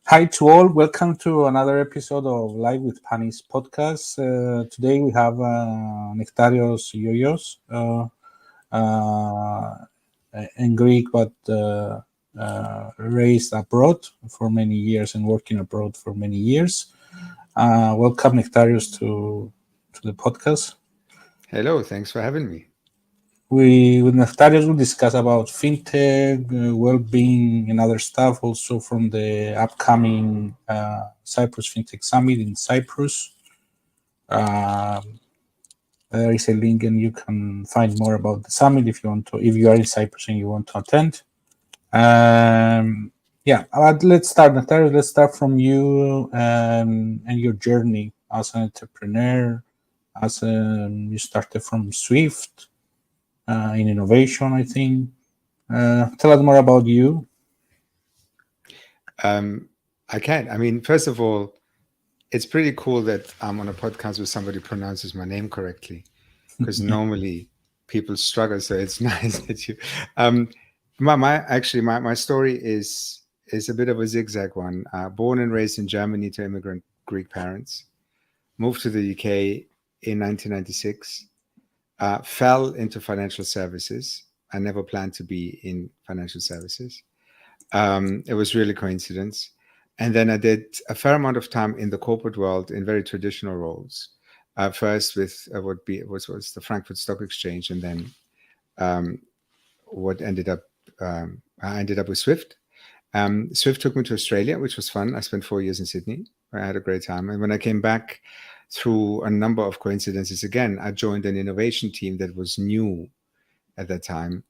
Hi to all. Welcome to another episode of Live with Panis Podcast. Today we have Nektarios Liolios uh, in Greek, but raised abroad for many years and working abroad for many years. Welcome, Nektarios, to the podcast. Hello, thanks for having me. We with Nektarios will discuss about fintech, well-being, and other stuff. Also from the upcoming Cyprus Fintech Summit in Cyprus. There is a link, and you can find more about the summit if you want to. If you are in Cyprus and you want to attend. But let's start, Nektarios. Let's start from you and your journey as an entrepreneur. You started from Swift. In innovation, I think. Tell us more about you. I can. I mean, first of all, it's pretty cool that I'm on a podcast where somebody pronounces my name correctly, because normally people struggle. So it's nice that you. My story is a bit of a zigzag one. Born and raised in Germany to immigrant Greek parents, moved to the UK in 1996. Fell into financial services. I never planned to be in financial services. It was really coincidence. And then I did a fair amount of time in the corporate world in very traditional roles. First with what was the Frankfurt Stock Exchange, and then I ended up with Swift. Swift took me to Australia, which was fun. I spent 4 years in Sydney. I had a great time. And when I came back, through a number of coincidences, again, I joined an innovation team that was new at that time.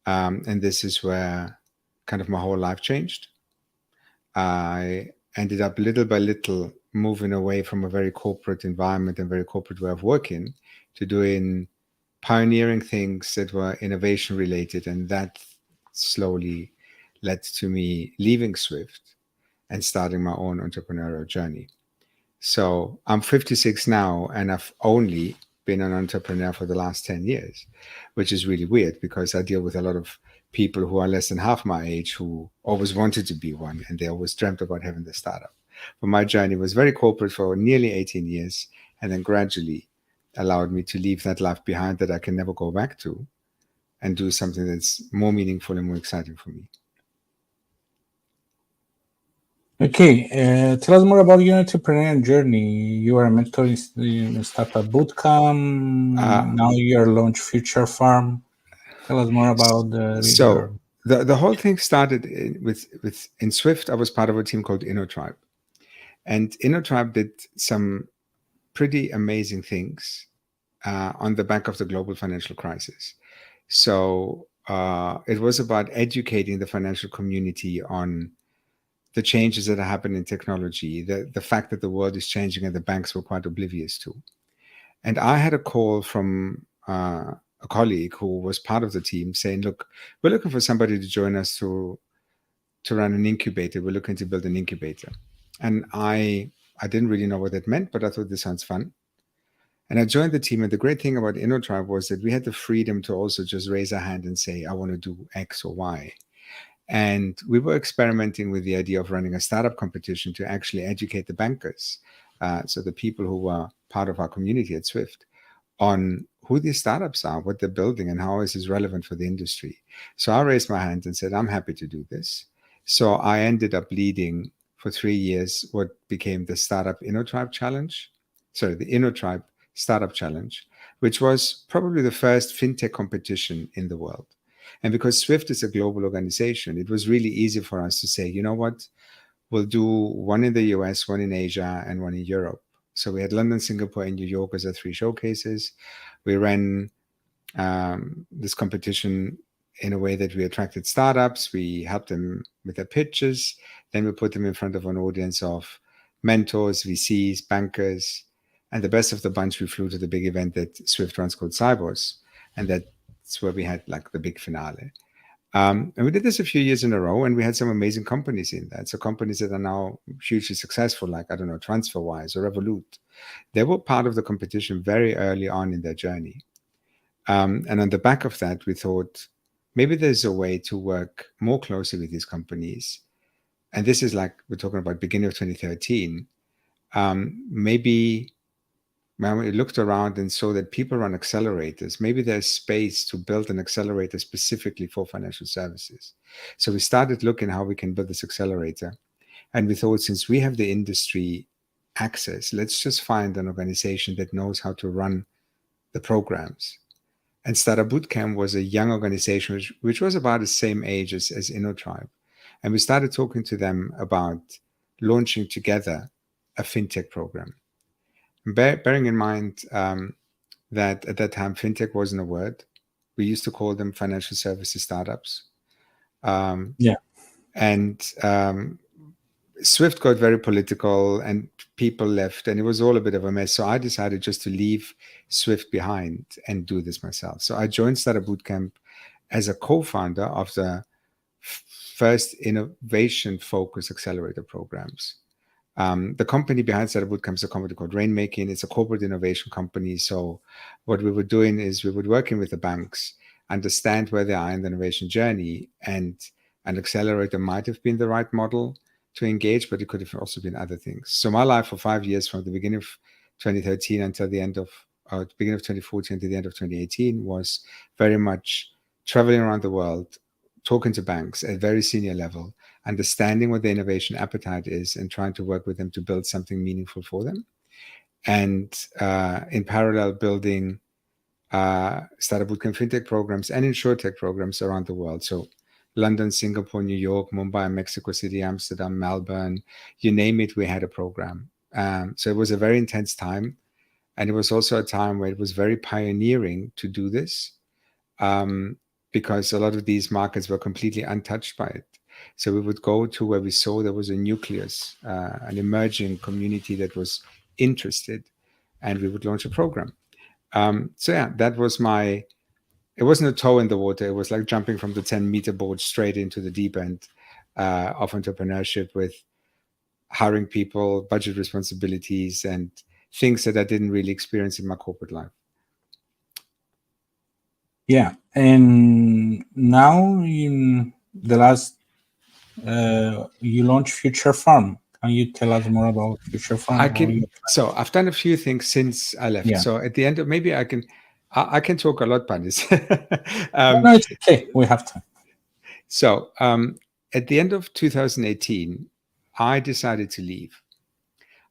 And this is where kind of my whole life changed. I ended up little by little moving away from a very corporate environment and very corporate way of working to doing pioneering things that were innovation related. And that slowly led to me leaving Swift and starting my own entrepreneurial journey. So I'm 56 now, and I've only been an entrepreneur for the last 10 years, which is really weird because I deal with a lot of people who are less than half my age who always wanted to be one, and they always dreamt about having the startup. But my journey was very corporate for nearly 18 years, and then gradually allowed me to leave that life behind that I can never go back to and do something that's more meaningful and more exciting for me. Okay, tell us more about your entrepreneurial journey. You are a mentor in Startupbootcamp. Now you are launch Future Farm. Tell us more about your. So the whole thing started with in Swift. I was part of a team called Innotribe, and Innotribe did some pretty amazing things on the back of the global financial crisis. So it was about educating the financial community on the changes that are happening in technology, the fact that the world is changing and the banks were quite oblivious to. And I had a call from a colleague who was part of the team saying, look, we're looking for somebody to join us to run an incubator. We're looking to build an incubator. And I didn't really know what that meant, but I thought this sounds fun. And I joined the team. And the great thing about Innotribe was that we had the freedom to also just raise our hand and say, I want to do X or Y. And we were experimenting with the idea of running a startup competition to actually educate the bankers, so the people who were part of our community at Swift, on who these startups are, what they're building, and how this is relevant for the industry. So I raised my hand and said, I'm happy to do this. So I ended up leading for 3 years what became the Startup Innotribe Challenge. Sorry, the Innotribe Startup Challenge, which was probably the first fintech competition in the world. And because Swift is a global organization, it was really easy for us to say, you know what, we'll do one in the US, one in Asia, and one in Europe. So we had London, Singapore, and New York as our 3 showcases. We ran this competition in a way that we attracted startups. We helped them with their pitches. Then we put them in front of an audience of mentors, VCs, bankers. And the best of the bunch, we flew to the big event that Swift runs called Cybos. And that's where we had like the big finale. And we did this a few years in a row, and we had some amazing companies in that. So companies that are now hugely successful, like, I don't know, TransferWise or Revolut, they were part of the competition very early on in their journey. And on the back of that, we thought maybe there's a way to work more closely with these companies and this is like, we're talking about beginning of 2013, maybe when we looked around and saw that people run accelerators, maybe there's space to build an accelerator specifically for financial services. So we started looking how we can build this accelerator. And we thought, since we have the industry access, let's just find an organization that knows how to run the programs. And Startupbootcamp was a young organization, which was about the same age as Innotribe. And we started talking to them about launching together a FinTech program. Bearing in mind that at that time, FinTech wasn't a word. We used to call them financial services startups. And Swift got very political and people left, and it was all a bit of a mess. So I decided just to leave Swift behind and do this myself. So I joined Startupbootcamp as a co-founder of the first innovation-focused accelerator programs. The company behind Startupbootcamp is a company called Rainmaking. It's a corporate innovation company. So what we were doing is we were working with the banks, understand where they are in the innovation journey, and an accelerator might have been the right model to engage, but it could have also been other things. So my life for 5 years, from the beginning of 2013 until the end of beginning of 2014 to the end of 2018, was very much traveling around the world, talking to banks at very senior level, understanding what the innovation appetite is, and trying to work with them to build something meaningful for them. And in parallel, building Startupbootcamp FinTech programs and InsurTech programs around the world. So London, Singapore, New York, Mumbai, Mexico City, Amsterdam, Melbourne, you name it, we had a program. So it was a very intense time. And it was also a time where it was very pioneering to do this, because a lot of these markets were completely untouched by it. So we would go to where we saw there was a nucleus, an emerging community that was interested, and we would launch a program. So yeah, that was it wasn't a toe in the water. It was like jumping from the 10-meter board straight into the deep end of entrepreneurship, with hiring people, budget responsibilities, and things that I didn't really experience in my corporate life. Yeah. And now in the last, you launched Future Farm. Can you tell us more about Future Farm? So I've done a few things since I left. Yeah. So at the end of, maybe I can talk a lot, Panis. No, it's okay. We have time. So at the end of 2018, I decided to leave.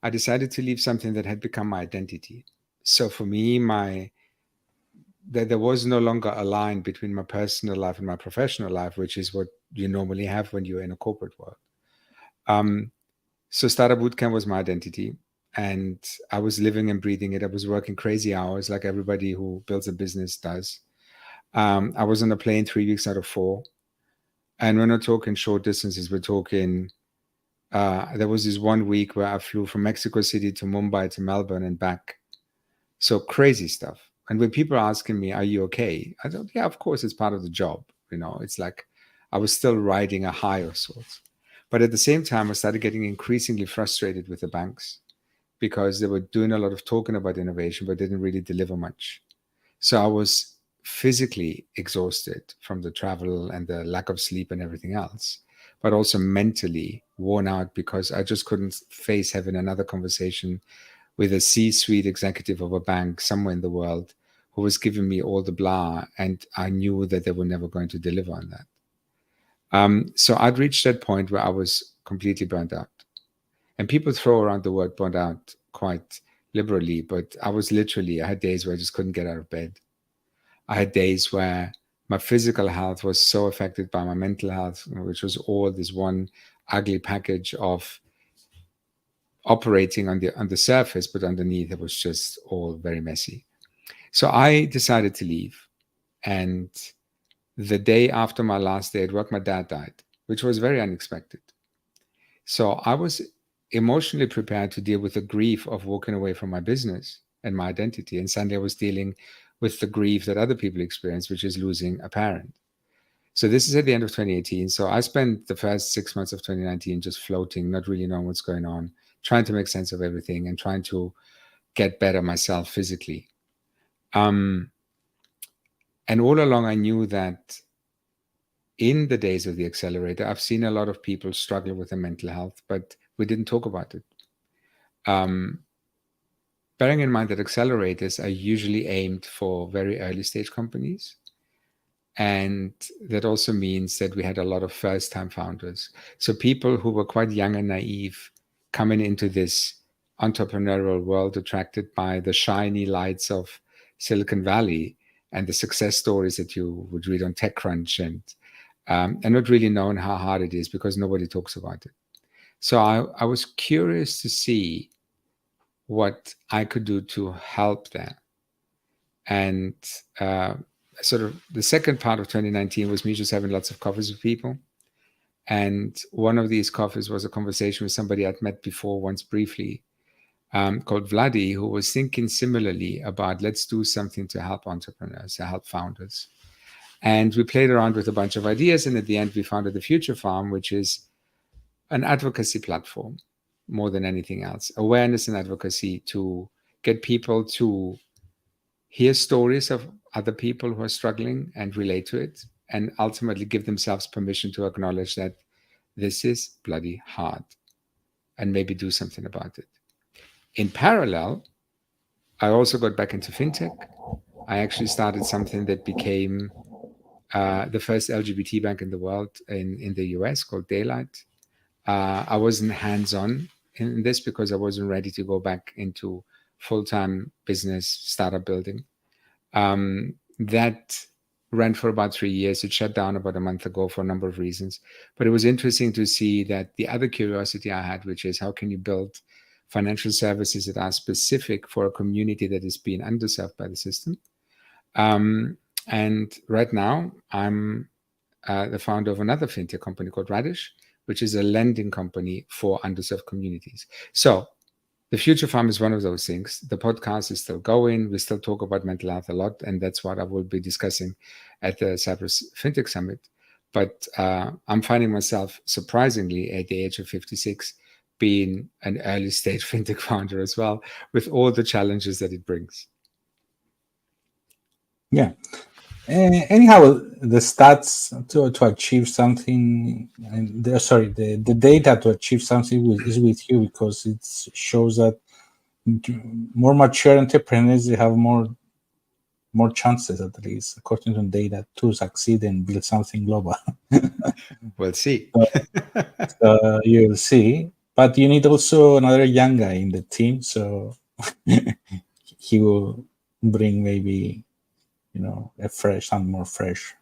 I decided to leave something that had become my identity. So for me, there was no longer a line between my personal life and my professional life, which is what you normally have when you're in a corporate world. So Startupbootcamp was my identity, and I was living and breathing it. I was working crazy hours like everybody who builds a business does. I was on a plane 3 weeks out of 4. And we're not talking short distances. We're talking, there was this 1 week where I flew from Mexico City to Mumbai to Melbourne and back. So crazy stuff. And when people are asking me, are you okay? I thought, yeah, of course, it's part of the job. It's like I was still riding a high of sorts. But at the same time, I started getting increasingly frustrated with the banks, because they were doing a lot of talking about innovation, but didn't really deliver much. So I was physically exhausted from the travel and the lack of sleep and everything else, but also mentally worn out, because I just couldn't face having another conversation with a C-suite executive of a bank somewhere in the world who was giving me all the blah, and I knew that they were never going to deliver on that. So I'd reached that point where I was completely burnt out. And people throw around the word burnt out quite liberally, but I had days where I just couldn't get out of bed. I had days where my physical health was so affected by my mental health, which was all this one ugly package of operating on the surface, but underneath it was just all very messy. So I decided to leave. And the day after my last day at work, my dad died, which was very unexpected. So I was emotionally prepared to deal with the grief of walking away from my business and my identity. And suddenly I was dealing with the grief that other people experience, which is losing a parent. So this is at the end of 2018. So I spent the first 6 months of 2019 just floating, not really knowing what's going on, trying to make sense of everything and trying to get better myself physically. And all along, I knew that in the days of the accelerator, I've seen a lot of people struggle with their mental health, but we didn't talk about it. Bearing in mind that accelerators are usually aimed for very early stage companies. And that also means that we had a lot of first-time founders. So people who were quite young and naive coming into this entrepreneurial world, attracted by the shiny lights of Silicon Valley and the success stories that you would read on TechCrunch, and not really knowing how hard it is because nobody talks about it. So I was curious to see what I could do to help that. And sort of the second part of 2019 was me just having lots of coffees with people. And one of these coffees was a conversation with somebody I'd met before once briefly, called Vladi, who was thinking similarly about let's do something to help entrepreneurs, to help founders. And we played around with a bunch of ideas. And at the end, we founded the Future Farm, which is an advocacy platform more than anything else, awareness and advocacy to get people to hear stories of other people who are struggling and relate to it, and ultimately give themselves permission to acknowledge that this is bloody hard and maybe do something about it. In parallel, I also got back into FinTech. I actually started something that became the first LGBT bank in the world in the US called Daylight. I wasn't hands-on in this because I wasn't ready to go back into full-time business startup building. That ran for about 3 years. It shut down about a month ago for a number of reasons. But it was interesting to see that the other curiosity I had, which is how can you build financial services that are specific for a community that is being underserved by the system. And right now, I'm the founder of another fintech company called Radish, which is a lending company for underserved communities. So the Future Farm is one of those things. The podcast is still going. We still talk about mental health a lot, and that's what I will be discussing at the Cyprus FinTech Summit. But I'm finding myself, surprisingly, at the age of 56, being an early stage FinTech founder as well, with all the challenges that it brings. Yeah. Anyhow, the stats to achieve something, and the data to achieve something is with you, because it shows that more mature entrepreneurs, they have more chances, at least according to data, to succeed and build something global. We'll see. So you'll see, but you need also another young guy in the team, so he will bring maybe some more fresh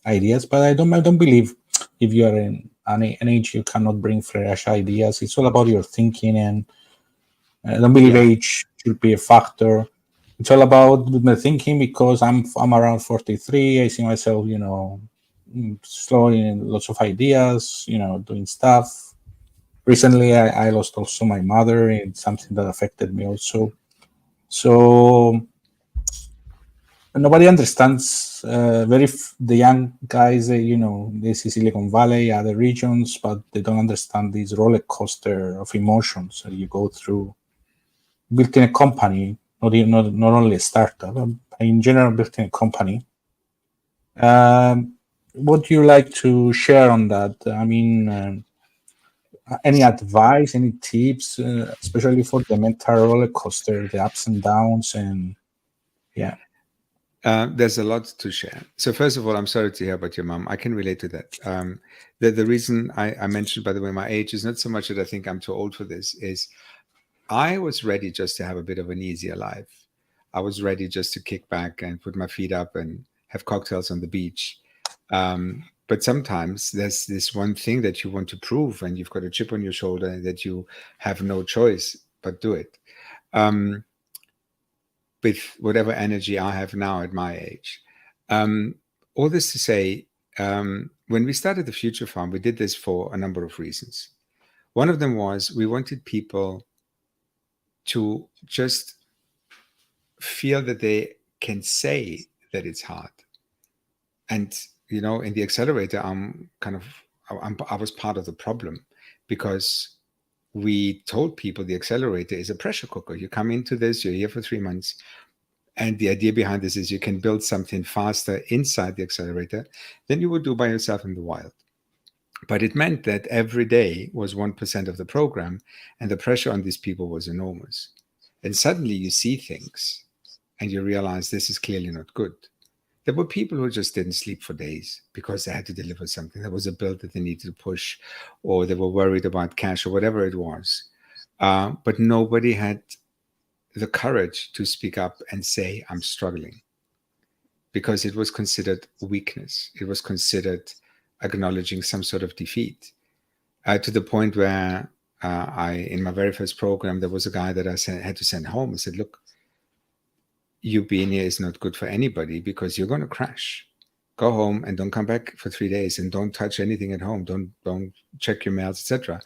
ideas. But I don't believe if you are in an age you cannot bring fresh ideas. It's all about your thinking, and I don't believe age should be a factor. It's all about my thinking, because I'm around 43. I see myself, slowing lots of ideas, doing stuff. Recently, I lost also my mother. It's something that affected me also. So nobody understands the young guys, they see Silicon Valley, other regions, but they don't understand this roller coaster of emotions that you go through building a company, not only a startup, but in general building a company. What do you like to share on that? I mean, any advice, any tips, especially for the mental roller coaster, the ups and downs, and yeah. There's a lot to share. So first of all, I'm sorry to hear about your mom. I can relate to that. The reason I mentioned, by the way, my age is not so much that I think I'm too old for this, is I was ready just to have a bit of an easier life. I was ready just to kick back and put my feet up and have cocktails on the beach. But sometimes there's this one thing that you want to prove, and you've got a chip on your shoulder, and that you have no choice but do it. With whatever energy I have now at my age. All this to say, when we started the Future Farm, we did this for a number of reasons. One of them was we wanted people to just feel that they can say that it's hard. And, in the accelerator, I was part of the problem, because we told people the accelerator is a pressure cooker. You come into this, you're here for 3 months, And the idea behind this is you can build something faster inside the accelerator than you would do by yourself in the wild. But it meant that every day was 1% of the program, and the pressure on these people was enormous. And suddenly you see things and you realize this is clearly not good. There were people who just didn't sleep for days because they had to deliver something. There was a bill that they needed to push, or they were worried about cash, or whatever it was. But nobody had the courage to speak up and say, I'm struggling, because it was considered weakness. It was considered acknowledging some sort of defeat, to the point where in my very first program, there was a guy that I had to send home. I said, look, you being here is not good for anybody, because you're going to crash. Go home and don't come back for 3 days, and don't touch anything at home. Don't check your mails, etc.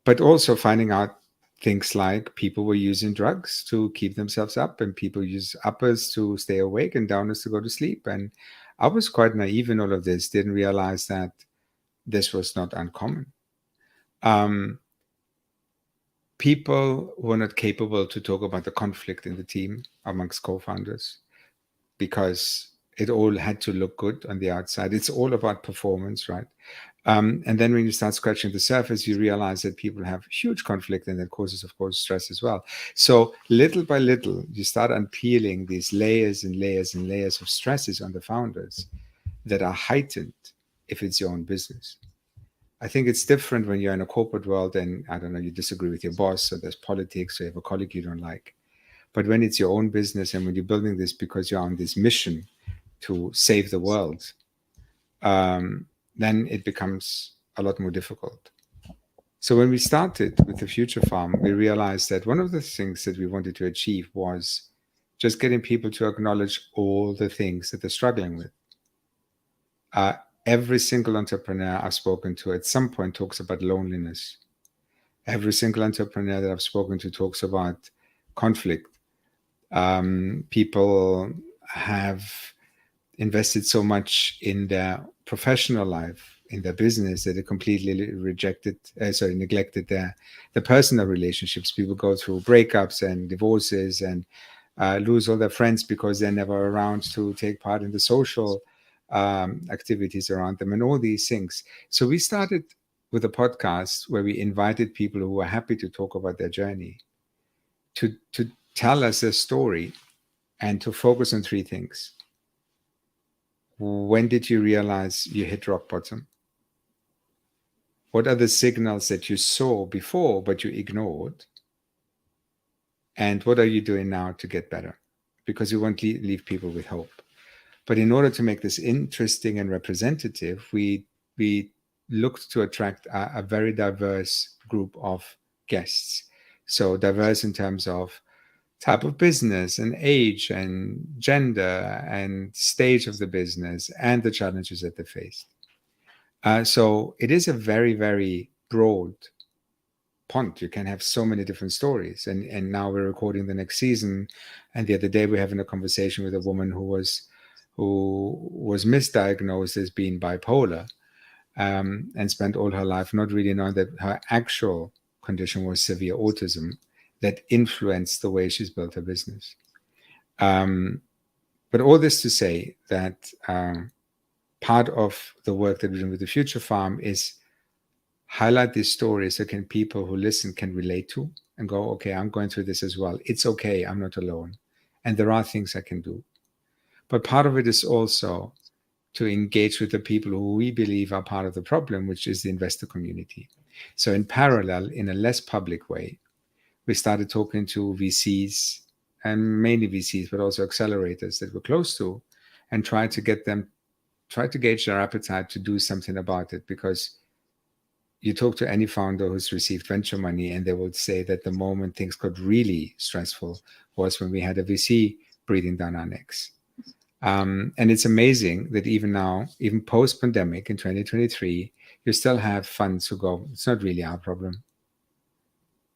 But also finding out things like people were using drugs to keep themselves up, and people use uppers to stay awake and downers to go to sleep. And I was quite naive in all of this, didn't realize that this was not uncommon. People were not capable to talk about the conflict in the team amongst co-founders, because it all had to look good on the outside. It's all about performance, right? And then when you start scratching the surface, you realize that people have huge conflict, and that causes, of course, stress as well. So little by little, you start unpeeling these layers and layers and layers of stresses on the founders that are heightened if it's your own business. I think it's different when you're in a corporate world and, I don't know, you disagree with your boss, or there's politics, or you have a colleague you don't like. But when it's your own business, and when you're building this because you're on this mission to save the world, then it becomes a lot more difficult. So when we started with the Future Farm, we realized that one of the things that we wanted to achieve was just getting people to acknowledge all the things that they're struggling with. Every single entrepreneur I've spoken to at some point talks about loneliness. Every single entrepreneur that I've spoken to talks about conflict. People have invested so much in their professional life, in their business, that they completely neglected their personal relationships. People go through breakups and divorces and lose all their friends because they're never around to take part in the social activities around them, and all these things. So we started with a podcast where we invited people who were happy to talk about their journey, to tell us their story, and to focus on 3 things. When did you realize you hit rock bottom? What are the signals that you saw before but you ignored? And what are you doing now to get better? Because we won't leave people with hope. But in order to make this interesting and representative, we looked to attract a very diverse group of guests. So diverse in terms of type of business and age and gender and stage of the business and the challenges that they faced. So it is a very, very broad pond. You can have so many different stories. And now we're recording the next season. And the other day we're having a conversation with a woman who was misdiagnosed as being bipolar, and spent all her life not really knowing that her actual condition was severe autism that influenced the way she's built her business. But all this to say that part of the work that we're doing with the Future Farm is highlight these stories so people who listen can relate to and go, okay, I'm going through this as well. It's okay, I'm not alone. And there are things I can do. But part of it is also to engage with the people who we believe are part of the problem, which is the investor community. So in parallel, in a less public way, we started talking to VCs, and mainly VCs, but also accelerators that we're close to, and try to gauge their appetite to do something about it. Because you talk to any founder who's received venture money, and they will say that the moment things got really stressful was when we had a VC breathing down our necks. And it's amazing that even now, even post-pandemic in 2023, you still have funds who go, it's not really our problem.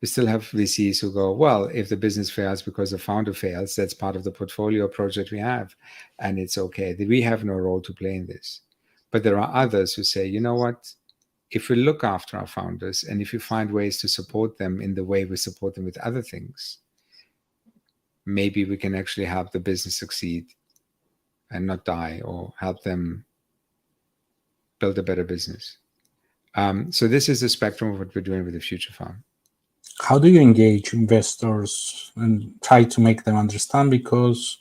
You still have VCs who go, well, if the business fails because the founder fails, that's part of the portfolio project we have, and it's okay. We have no role to play in this. But there are others who say, you know what? If we look after our founders, and if you find ways to support them in the way we support them with other things, maybe we can actually help the business succeed and not die, or help them build a better business. So this is the spectrum of what we're doing with the Future Farm. How do you engage investors and try to make them understand? Because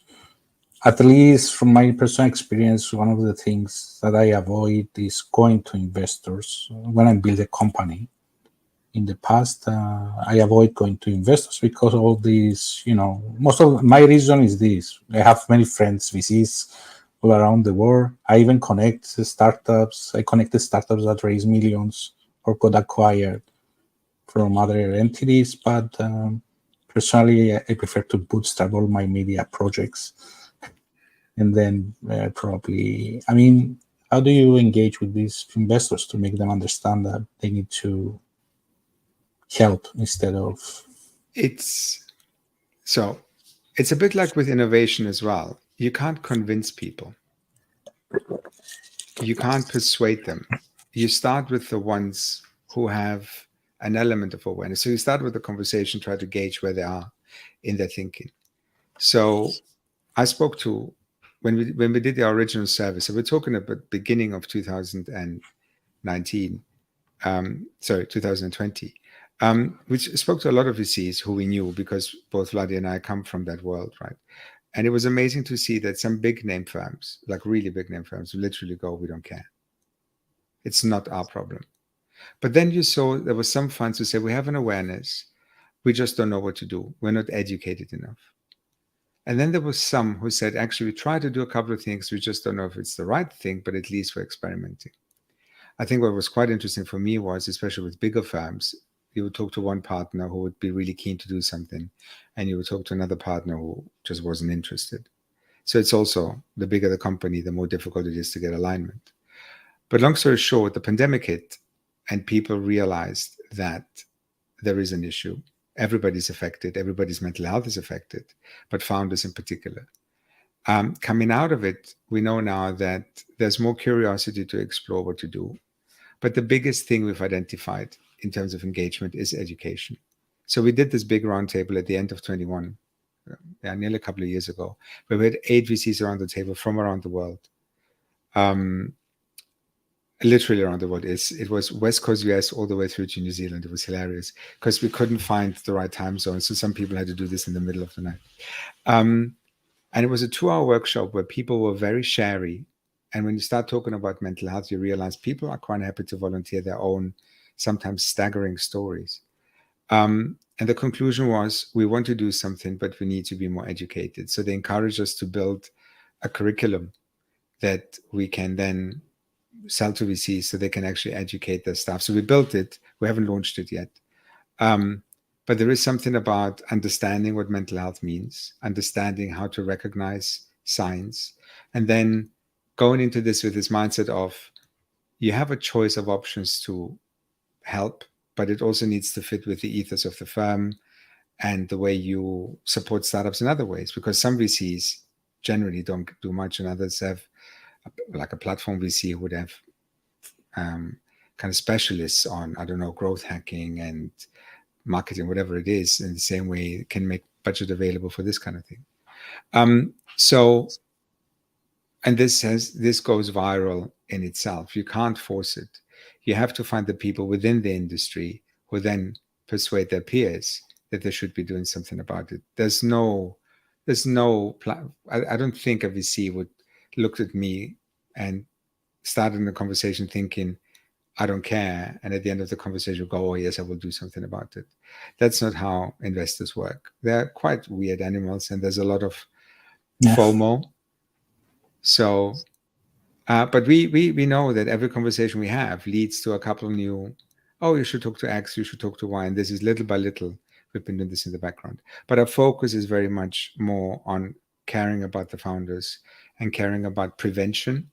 at least from my personal experience, one of the things that I avoid is going to investors when I build a company. In the past, I avoid going to investors because all these, most of my reason is this. I have many friends, VCs, all around the world. I even connect startups. I connected startups that raise millions or got acquired from other entities. But personally, I prefer to bootstrap all my media projects. And then probably, how do you engage with these investors to make them understand that they need to help instead of... It's a bit like with innovation as well. You can't convince people. You can't persuade them. You start with the ones who have an element of awareness. So you start with the conversation, try to gauge where they are in their thinking. So I spoke to, when we did the original service, so we're talking about the beginning of 2019, 2020, which spoke to a lot of VCs who we knew, because both Vladi and I come from that world, right? And it was amazing to see that some big name firms, like really big name firms, literally go, we don't care. It's not our problem. But then you saw there were some funds who said, we have an awareness, we just don't know what to do. We're not educated enough. And then there was some who said, actually, we try to do a couple of things, we just don't know if it's the right thing, but at least we're experimenting. I think what was quite interesting for me was, especially with bigger firms, you would talk to one partner who would be really keen to do something, and you would talk to another partner who just wasn't interested. So it's also, the bigger the company, the more difficult it is to get alignment. But long story short, the pandemic hit and people realized that there is an issue. Everybody's affected. Everybody's mental health is affected, but founders in particular. Coming out of it, we know now that there's more curiosity to explore what to do. But the biggest thing we've identified in terms of engagement is education. So we did this big roundtable at the end of 21, nearly a couple of years ago, where we had 8 VCs around the table from around the world. Literally around the world. It was West Coast US all the way through to New Zealand. It was hilarious because we couldn't find the right time zone. So some people had to do this in the middle of the night. And it was a 2-hour workshop where people were very sharey. And when you start talking about mental health, you realize people are quite happy to volunteer their own, sometimes staggering stories. And the conclusion was, we want to do something, but we need to be more educated. So they encouraged us to build a curriculum that we can then sell to VCs so they can actually educate their staff. So we built it. We haven't launched it yet. But there is something about understanding what mental health means, understanding how to recognize signs, and then going into this with this mindset of, you have a choice of options to help, but it also needs to fit with the ethos of the firm and the way you support startups in other ways, because some VCs generally don't do much and others have, like a platform VC would have kind of specialists on, I don't know, growth hacking and marketing, whatever it is, in the same way it can make budget available for this kind of thing. And this goes viral in itself. You can't force it. You have to find the people within the industry who then persuade their peers that they should be doing something about it. I don't think a VC would look at me and start in the conversation thinking, I don't care. And at the end of the conversation, go, oh, yes, I will do something about it. That's not how investors work. They're quite weird animals, and there's a lot of FOMO. So, but we know that every conversation we have leads to a couple of new, oh, you should talk to X, you should talk to Y. And this is little by little. We've been doing this in the background. But our focus is very much more on caring about the founders and caring about prevention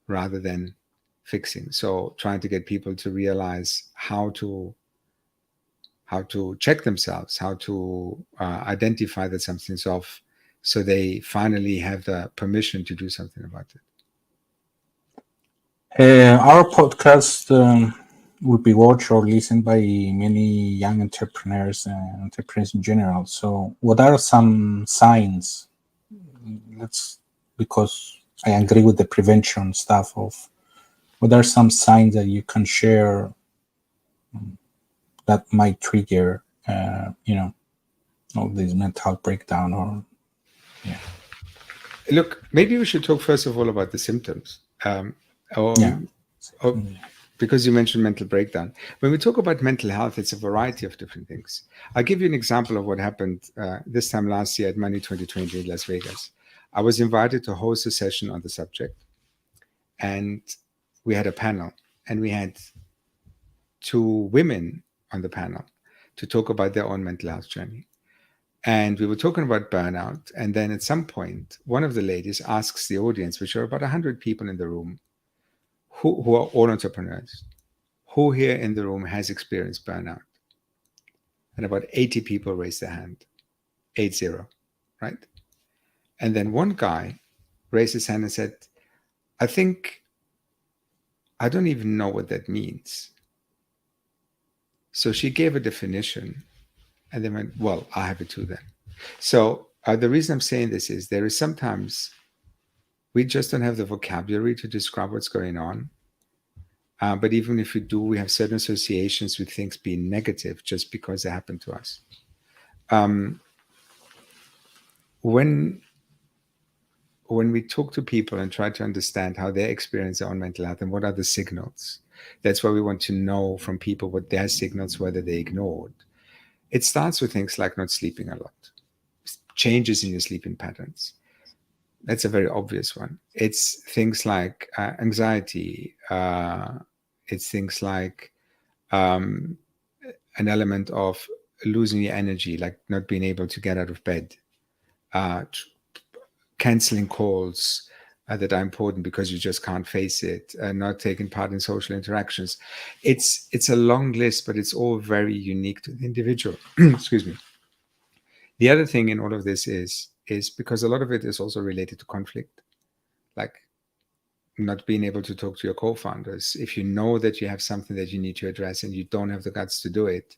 rather than fixing. So trying to get people to realize how to check themselves, how to identify that something's off, so they finally have the permission to do something about it. Our podcast would be watched or listened by many young entrepreneurs and entrepreneurs in general. So, what are some signs? Let's because I agree with the prevention stuff of what are some signs that you can share that might trigger, all this mental breakdown or yeah. Look, maybe we should talk first of all about the symptoms. Yeah. Because you mentioned mental breakdown. When we talk about mental health, it's a variety of different things. I'll give you an example of what happened this time last year at Money 2020 in Las Vegas. I was invited to host a session on the subject, and we had a panel, and we had two women on the panel to talk about their own mental health journey. And we were talking about burnout. And then at some point, one of the ladies asks the audience, which are about 100 people in the room, who are all entrepreneurs, who here in the room has experienced burnout? And about 80 people raised their hand, 80, right? And then one guy raised his hand and said, I think I don't even know what that means. So she gave a definition and then went, well, I have it too then. So the reason I'm saying this is there is sometimes we just don't have the vocabulary to describe what's going on. But even if we do, we have certain associations with things being negative just because they happen to us. When we talk to people and try to understand how they experience their own mental health and what are the signals, that's why we want to know from people what their signals, whether they ignored. It starts with things like not sleeping a lot, changes in your sleeping patterns. That's a very obvious one. It's things like anxiety. It's things like an element of losing your energy, like not being able to get out of bed, canceling calls that are important because you just can't face it, not taking part in social interactions. It's a long list, but it's all very unique to the individual. Excuse me. The other thing in all of this is because a lot of it is also related to conflict, like not being able to talk to your co-founders. If you know that you have something that you need to address and you don't have the guts to do it,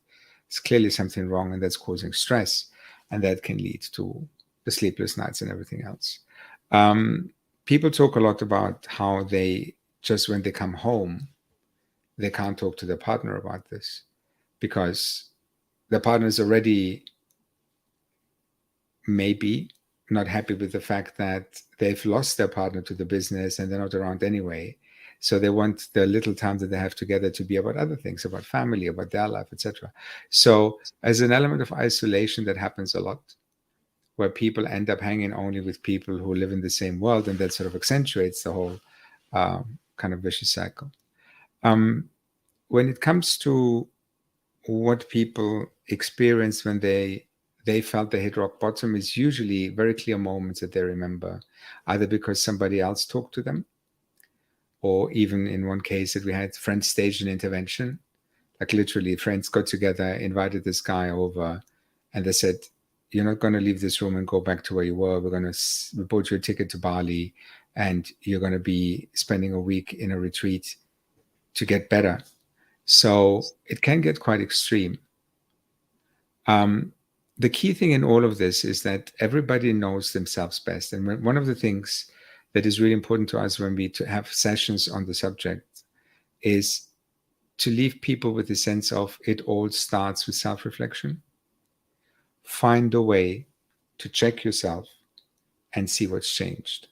it's clearly something wrong, and that's causing stress, and that can lead to the sleepless nights and everything else. People talk a lot about how they just when they come home, they can't talk to their partner about this because the partner is already maybe not happy with the fact that they've lost their partner to the business and they're not around anyway. So they want the little time that they have together to be about other things, about family, about their life, etc. So as an element of isolation that happens a lot, where people end up hanging only with people who live in the same world, and that sort of accentuates the whole kind of vicious cycle. When it comes to what people experience when they felt they hit rock bottom, is usually very clear moments that they remember, either because somebody else talked to them, or even in one case that we had friends stage an intervention, like literally friends got together, invited this guy over, and they said, you're not going to leave this room and go back to where you were. We're going to bought you a ticket to Bali, and you're going to be spending a week in a retreat to get better. So it can get quite extreme. The key thing in all of this is that everybody knows themselves best. And one of the things that is really important to us when we have sessions on the subject is to leave people with the sense of it all starts with self-reflection. Find a way to check yourself and see what's changed.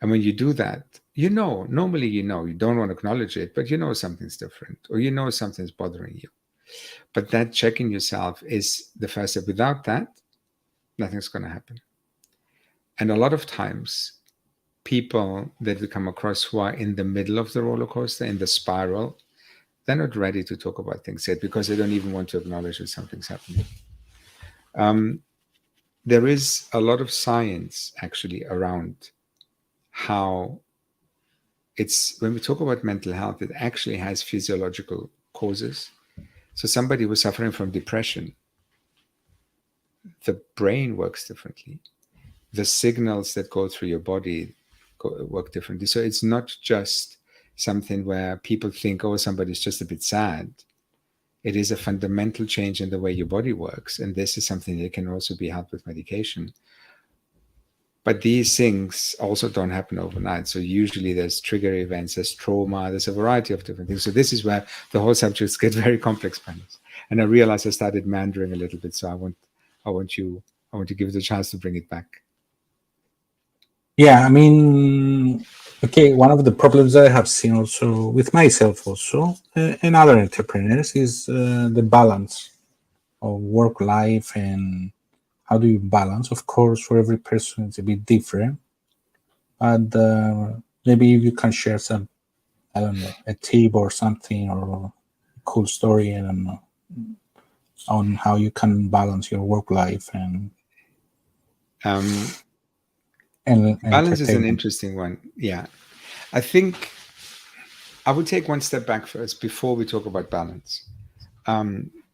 And when you do that, normally you don't want to acknowledge it, but something's different, or something's bothering you. But that checking yourself is the first step. Without that, nothing's going to happen. And a lot of times, people that we come across who are in the middle of the roller coaster, in the spiral, they're not ready to talk about things yet because they don't even want to acknowledge that something's happening. There is a lot of science actually around how when we talk about mental health, it actually has physiological causes. So somebody who's suffering from depression, the brain works differently. The signals that go through your body work differently. So it's not just something where people think, oh, somebody's just a bit sad. It is a fundamental change in the way your body works. And this is something that can also be helped with medication. But these things also don't happen overnight. So usually there's trigger events, there's trauma, there's a variety of different things. So this is where the whole subject gets very complex, Panis. And I realized I started meandering a little bit. So I want to give it a chance to bring it back. Yeah, I mean, okay, one of the problems that I have seen also with myself also and other entrepreneurs is the balance of work life, and how do you balance. Of course, for every person it's a bit different, but maybe you can share some, I don't know, a tip or something, or a cool story, I don't know, on how you can balance your work life and Balance is an entertainment. interesting one. Yeah. I think I would take one step back first before we talk about balance.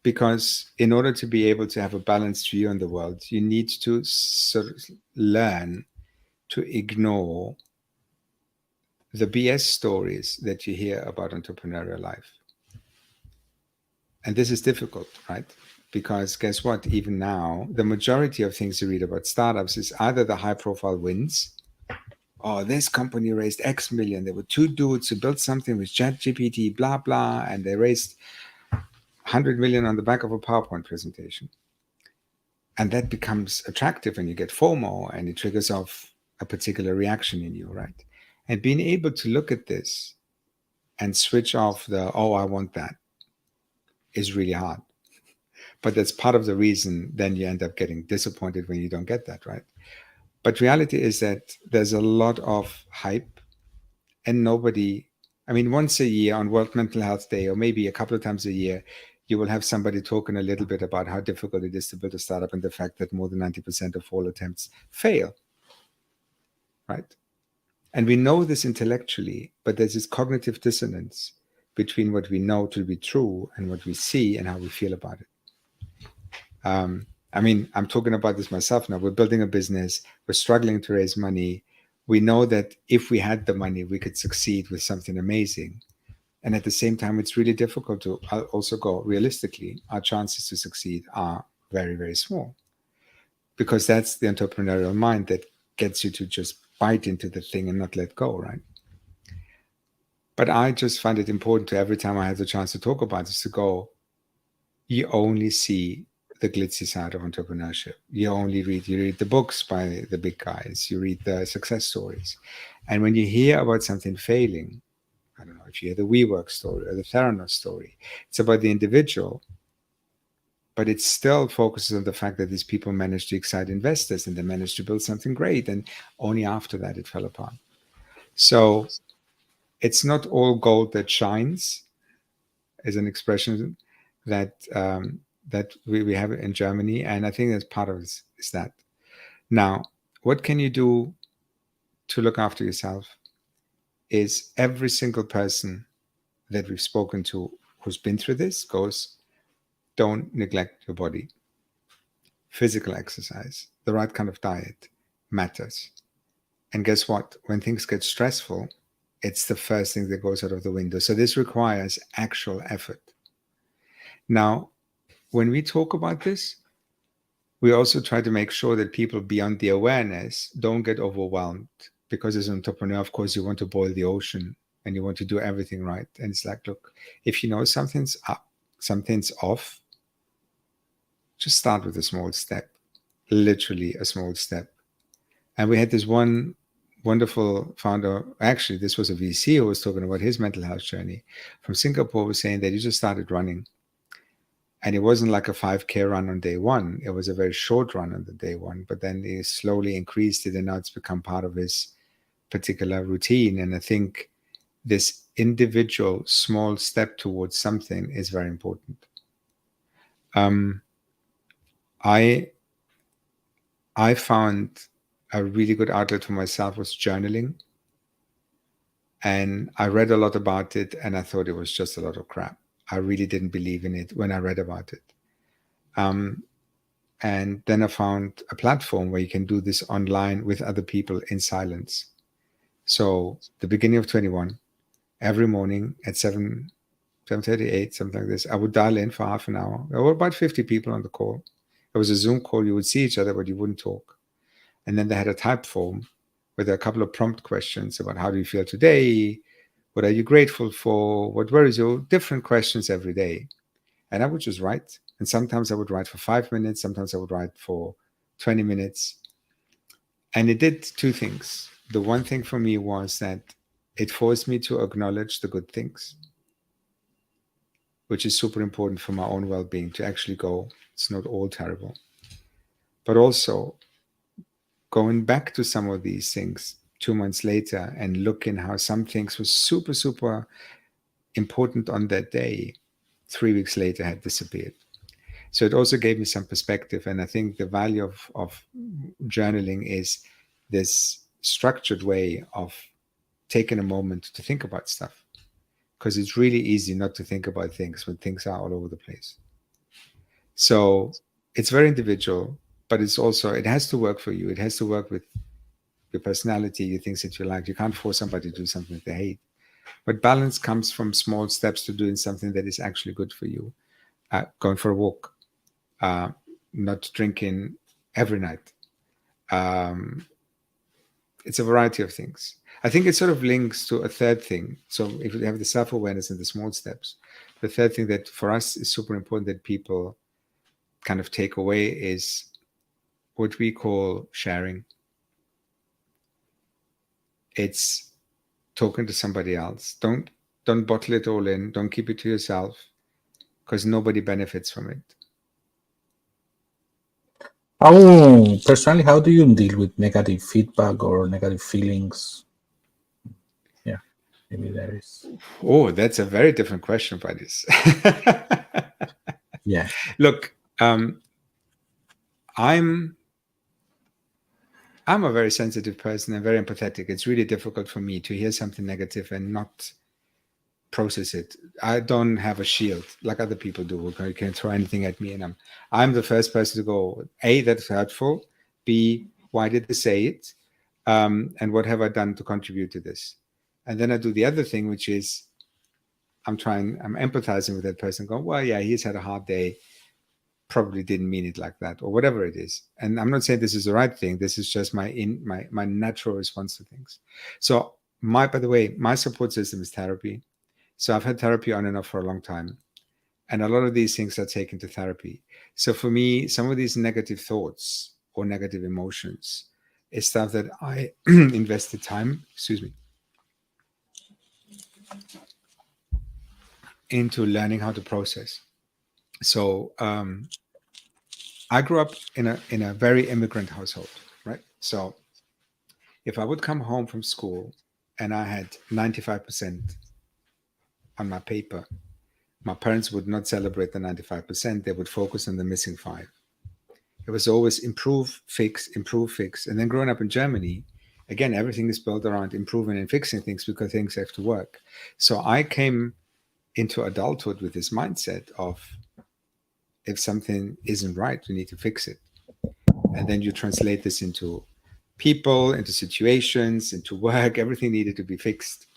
Because in order to be able to have a balanced view on the world, you need to sort of learn to ignore the BS stories that you hear about entrepreneurial life. And this is difficult, right? Because guess what? Even now, the majority of things you read about startups is either the high profile wins. Oh, this company raised X million. There were two dudes who built something with ChatGPT, blah, blah, and they raised 100 million on the back of a PowerPoint presentation. And that becomes attractive, and you get FOMO, and it triggers off a particular reaction in you, right? And being able to look at this and switch off the, oh, I want that, is really hard. But that's part of the reason then you end up getting disappointed when you don't get that, right? But reality is that there's a lot of hype, and nobody, I mean, once a year on World Mental Health Day, or maybe a couple of times a year, you will have somebody talking a little bit about how difficult it is to build a startup and the fact that more than 90% of all attempts fail, right? And we know this intellectually, but there's this cognitive dissonance between what we know to be true and what we see and how we feel about it. I mean, I'm talking about this myself now. We're building a business. We're struggling to raise money. We know that if we had the money, we could succeed with something amazing. And at the same time, it's really difficult to also go realistically. Our chances to succeed are very, very small, because that's the entrepreneurial mind that gets you to just bite into the thing and not let go, right? But I just find it important to, every time I have the chance to talk about this, to go, you only see the glitzy side of entrepreneurship. You read the books by the big guys, you read the success stories. And when you hear about something failing, I don't know if you hear the WeWork story or the Theranos story, it's about the individual, but it still focuses on the fact that these people managed to excite investors and they managed to build something great. And only after that it fell apart. So it's not all gold that shines, is an expression that we have in Germany. And I think that's part of it is that. Now, what can you do to look after yourself? Is every single person that we've spoken to who's been through this goes, don't neglect your body. Physical exercise, the right kind of diet matters. And guess what? When things get stressful, it's the first thing that goes out of the window. So this requires actual effort. Now, when we talk about this, we also try to make sure that people beyond the awareness don't get overwhelmed, because as an entrepreneur, of course, you want to boil the ocean and you want to do everything right. And it's like, look, if you know something's up, something's off, just start with a small step, literally a small step. And we had this one wonderful founder, actually, this was a VC who was talking about his mental health journey from Singapore, was saying that he just started running. And it wasn't like a 5K run on day one. It was a very short run on the day one, but then he slowly increased it, and now it's become part of his particular routine. And I think this individual small step towards something is very important. I found a really good outlet for myself was journaling. And I read a lot about it, and I thought it was just a lot of crap. I really didn't believe in it when I read about it. And then I found a platform where you can do this online with other people in silence. So the beginning of 21, every morning at 7:38, something like this. I would dial in for half an hour. There were about 50 people on the call. It was a Zoom call. You would see each other, but you wouldn't talk. And then they had a type form with a couple of prompt questions about how do you feel today? What are you grateful for? What worries you? Different questions every day. And I would just write. And sometimes I would write for 5 minutes. Sometimes I would write for 20 minutes. And it did two things. The one thing for me was that it forced me to acknowledge the good things, which is super important for my own well-being, to actually go, it's not all terrible. But also going back to some of these things 2 months later and looking how some things were super, super important on that day, 3 weeks later had disappeared. So it also gave me some perspective. And I think the value of journaling is this structured way of taking a moment to think about stuff. Because it's really easy not to think about things when things are all over the place. So it's very individual, but it's also, it has to work for you. It has to work with your personality, your things that you like. You can't force somebody to do something they hate. But balance comes from small steps to doing something that is actually good for you. Going for a walk, not drinking every night. It's a variety of things. I think it sort of links to a third thing. So if you have the self-awareness and the small steps, the third thing that for us is super important that people kind of take away is what we call sharing. It's talking to somebody else. Don't bottle it all in. Don't keep it to yourself, because nobody benefits from it. Personally, how do you deal with negative feedback or negative feelings? Yeah, maybe there is. Oh, that's a very different question, Panis. Yeah. Look, I'm a very sensitive person and very empathetic. It's really difficult for me to hear something negative and not process it. I don't have a shield like other people do. You can throw anything at me, and I'm the first person to go, A, that's hurtful. B, why did they say it? And what have I done to contribute to this? And then I do the other thing, which is I'm empathizing with that person, going, well, yeah, he's had a hard day. Probably didn't mean it like that, or whatever it is. And I'm not saying this is the right thing. This is just my natural response to things. So by the way, my support system is therapy. So I've had therapy on and off for a long time. And a lot of these things are taken to therapy. So for me, some of these negative thoughts or negative emotions is stuff that I invested time, into learning how to process. So I grew up in a very immigrant household, right? So if I would come home from school and I had 95% on my paper, my parents would not celebrate the 95%. They would focus on the missing 5. It was always improve, fix. And then growing up in Germany, again, everything is built around improving and fixing things because things have to work. So I came into adulthood with this mindset of, if something isn't right, we need to fix it. And then you translate this into people, into situations, into work. Everything needed to be fixed.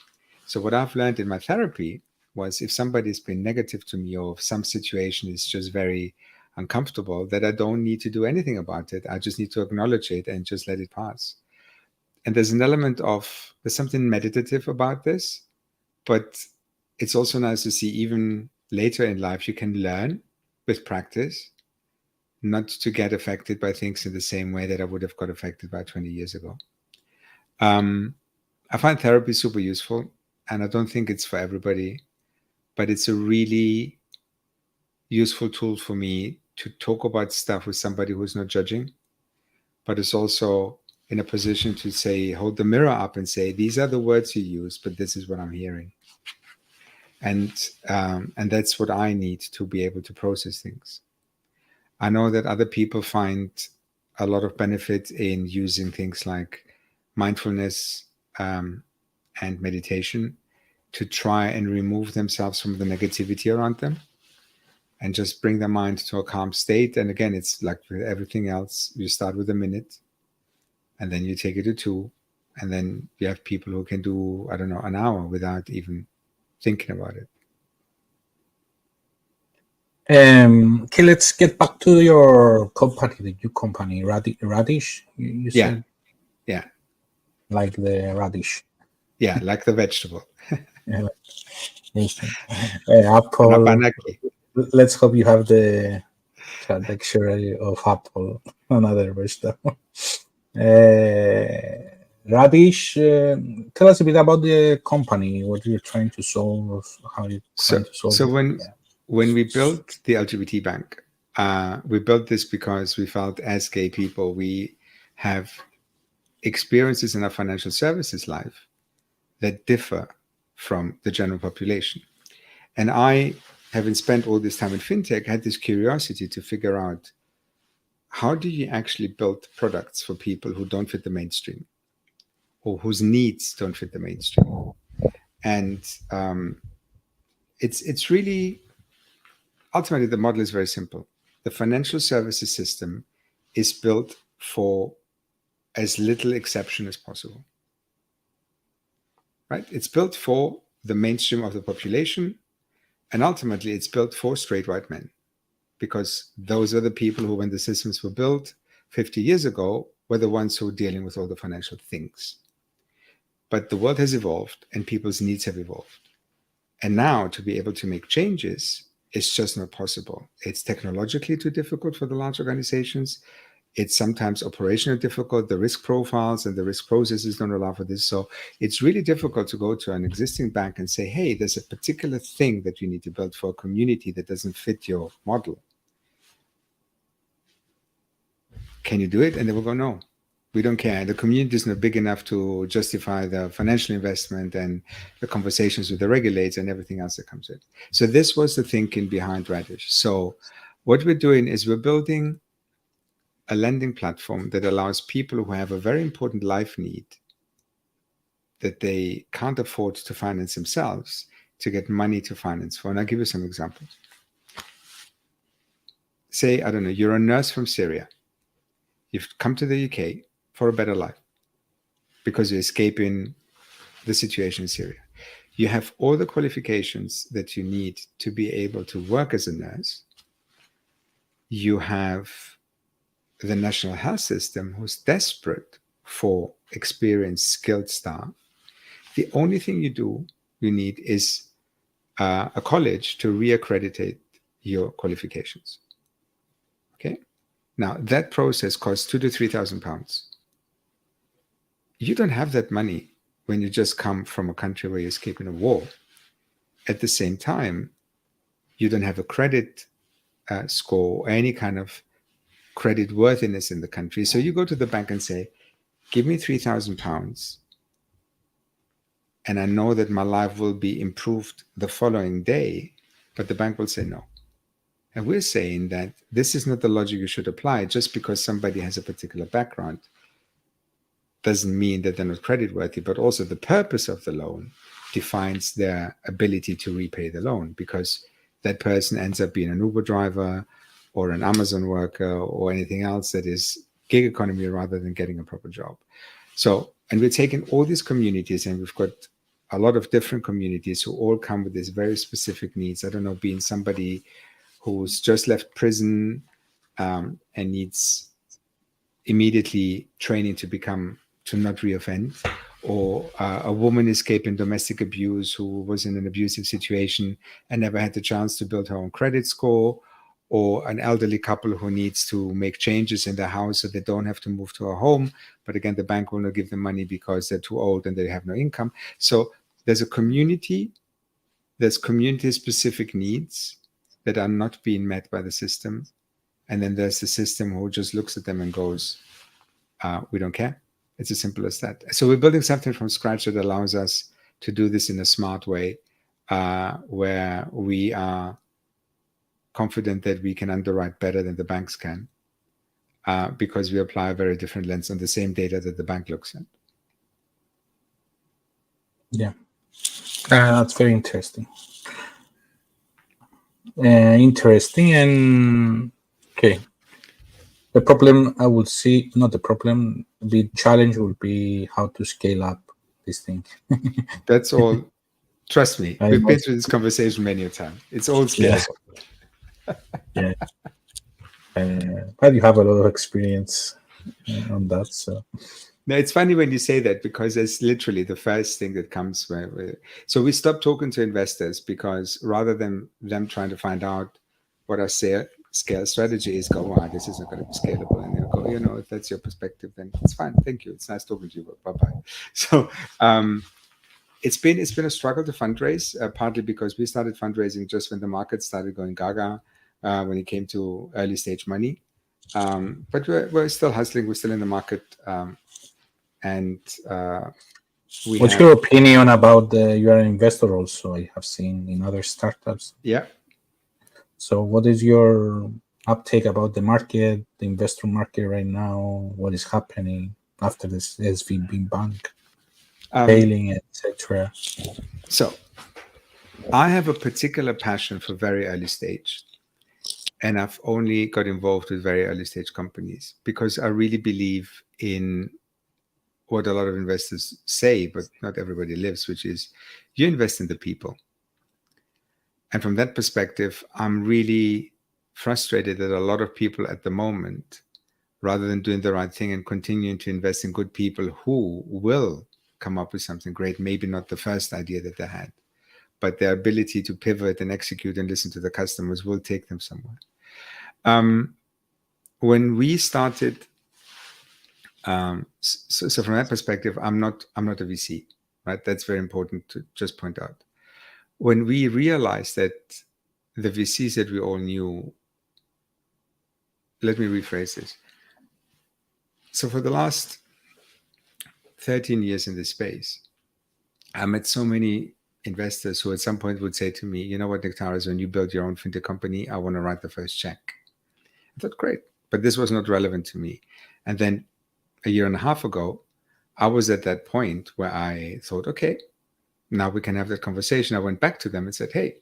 So what I've learned in my therapy was, if somebody's been negative to me, or if some situation is just very uncomfortable, that I don't need to do anything about it. I just need to acknowledge it and just let it pass. And there's an element of, there's something meditative about this, but it's also nice to see even later in life, you can learn with practice not to get affected by things in the same way that I would have got affected by 20 years ago. I find therapy super useful, and I don't think it's for everybody, but it's a really useful tool for me to talk about stuff with somebody who's not judging, but is also in a position to say, hold the mirror up and say, these are the words you use, but this is what I'm hearing. And that's what I need to be able to process things. I know that other people find a lot of benefit in using things like mindfulness and meditation to try and remove themselves from the negativity around them and just bring their mind to a calm state. And again, it's like with everything else, you start with a minute and then you take it to 2. And then you have people who can do, I don't know, an hour without even thinking about it. Okay, let's get back to your company, the new company, Radish. You Yeah. said, Yeah. like the radish. Yeah, like the vegetable. Yeah, interesting. Apple. Rabanaki. Let's hope you have the luxury of apple, another vegetable. Radish, tell us a bit about the company, what you're trying to solve, how you're trying to solve So it. when we built the LGBT bank, we built this because we felt as gay people, we have experiences in our financial services life that differ from the general population. And I, having spent all this time in fintech, had this curiosity to figure out, how do you actually build products for people who don't fit the mainstream or whose needs don't fit the mainstream? And it's really, ultimately, the model is very simple. The financial services system is built for as little exception as possible, right? It's built for the mainstream of the population, and ultimately it's built for straight white men, because those are the people who, when the systems were built 50 years ago, were the ones who were dealing with all the financial things. But the world has evolved and people's needs have evolved. And now to be able to make changes is just not possible. It's technologically too difficult for the large organizations. It's sometimes operationally difficult. The risk profiles and the risk processes don't allow for this. So it's really difficult to go to an existing bank and say, hey, there's a particular thing that you need to build for a community that doesn't fit your model. Can you do it? And they will go, no, we don't care. The community is not big enough to justify the financial investment and the conversations with the regulators and everything else that comes with. So this was the thinking behind Radish. So what we're doing is we're building a lending platform that allows people who have a very important life need that they can't afford to finance themselves to get money to finance for. And I'll give you some examples. Say, I don't know, you're a nurse from Syria. You've come to the UK for a better life because you're escaping the situation in Syria. You have all the qualifications that you need to be able to work as a nurse. You have the national health system who's desperate for experienced, skilled staff. The only thing you need is a college to reaccreditate your qualifications. Okay. Now that process costs £2,000 to £3,000. You don't have that money when you just come from a country where you're escaping a war. At the same time, you don't have a credit score or any kind of credit worthiness in the country. So you go to the bank and say, give me £3,000 and I know that my life will be improved the following day, but the bank will say no. And we're saying that this is not the logic you should apply. Just because somebody has a particular background doesn't mean that they're not creditworthy, but also the purpose of the loan defines their ability to repay the loan, because that person ends up being an Uber driver or an Amazon worker or anything else that is gig economy rather than getting a proper job. So, and we're taking all these communities, and we've got a lot of different communities who all come with these very specific needs. I don't know, being somebody who's just left prison and needs immediately training to not reoffend, or a woman escaping domestic abuse who was in an abusive situation and never had the chance to build her own credit score, or an elderly couple who needs to make changes in their house so they don't have to move to a home. But again, the bank will not give them money because they're too old and they have no income. So there's community-specific needs that are not being met by the system. And then there's the system who just looks at them and goes, we don't care. It's as simple as that. So we're building something from scratch that allows us to do this in a smart way, where we are confident that we can underwrite better than the banks can, because we apply a very different lens on the same data that the bank looks at. Yeah, that's very interesting. And okay. The problem I would see, not the problem, the challenge would be how to scale up this thing. That's all Trust me, we've been through this conversation many a time. It's all scalable. Yeah. But you have a lot of experience on that. So No, it's funny when you say that, because it's literally the first thing that comes. So we stopped talking to investors, because rather than them trying to find out what our scale strategy is, go, wow, this isn't going to be scalable. And they'll go, if that's your perspective, then it's fine. Thank you. It's nice talking to you. Bye-bye. So it's been a struggle to fundraise, partly because we started fundraising just when the market started going gaga, when it came to early stage money. But we're still hustling. We're still in the market. What's your opinion about you are an investor also, I have seen in other startups. Yeah. So what is your uptake about the market, the investor market right now? What is happening after this SVB bank failing, etc.? So I have a particular passion for very early stage. And I've only got involved with very early stage companies because I really believe in what a lot of investors say, but not everybody lives, which is you invest in the people. And from that perspective, I'm really frustrated that a lot of people at the moment, rather than doing the right thing and continuing to invest in good people who will come up with something great, maybe not the first idea that they had, but their ability to pivot and execute and listen to the customers will take them somewhere. When we started, so from that perspective, I'm not a VC, right? That's very important to just point out. When we realized that the VCs that we all knew, let me rephrase this. So for the last 13 years in this space, I met so many investors who at some point would say to me, you know what, Nektarios, when you build your own fintech company, I want to write the first check. I thought, great, but this was not relevant to me. And then a year and a half ago, I was at that point where I thought, okay, now we can have that conversation. I went back to them and said, hey,